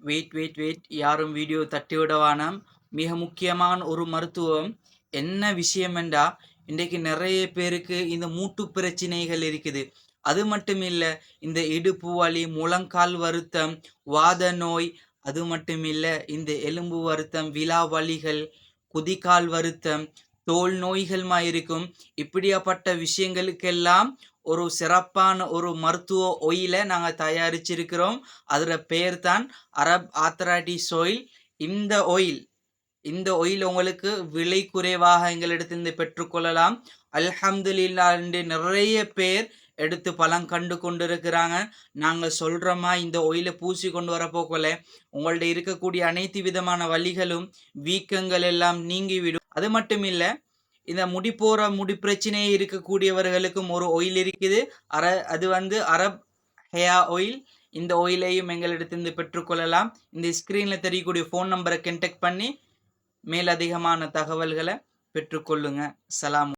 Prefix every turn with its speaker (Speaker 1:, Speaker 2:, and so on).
Speaker 1: Wait யாரும் video தட்டிவிட வேணாம். மிக முக்கியமான ஒரு மருத்துவம். என்ன விஷயம் என்றா, இன்றைக்கு நிறைய பேருக்கு இந்த மூட்டு பிரச்சனைகள் இருக்குது. அது மட்டும் இல்ல, இந்த இடுப்பு வலி, முழங்கால் வருத்தம், வாத நோய், அது மட்டும் இல்ல, இந்த எலும்பு வருத்தம், விலா வலிகள், குதிகால் வருத்தம், தோல் நோய்களுமா இருக்கும். இப்படியாப்பட்ட விஷயங்களுக்கெல்லாம் ஒரு சிறப்பான ஒரு மருத்துவ ஒயிலை நாங்கள் தயாரிச்சிருக்கிறோம். அதோட பெயர் தான் அரப் ஆத்தராட்டிஸ் ஆயில். இந்த ஒயில் உங்களுக்கு விலை குறைவாக எங்களிடத்திலிருந்து பெற்றுக்கொள்ளலாம். அல்ஹம்துலில்லாஹ் என்று நிறைய பேர் எடுத்து பலன் கண்டு கொண்டிருக்கிறாங்க. நாங்கள் சொல்கிறோமா, இந்த ஒயிலை பூசி கொண்டு வரப்போக்கல உங்கள்ட்ட இருக்கக்கூடிய அனைத்து விதமான வலிகளும் வீக்கங்கள் எல்லாம் நீங்கிவிடும். அது மட்டும் இல்லை, இந்த முடி பிரச்சனையே இருக்கக்கூடியவர்களுக்கும் ஒரு ஒயில் இருக்குது. அது அரப் ஹேயா ஆயில். இந்த ஆயிலையும் எங்களிடத்திலிருந்து பெற்றுக்கொள்ளலாம். இந்த ஸ்க்ரீனில் தெரியக்கூடிய ஃபோன் நம்பரை கான்டாக்ட் பண்ணி மேலதிகமான தகவல்களை பெற்றுக்கொள்ளுங்க. சலாம்.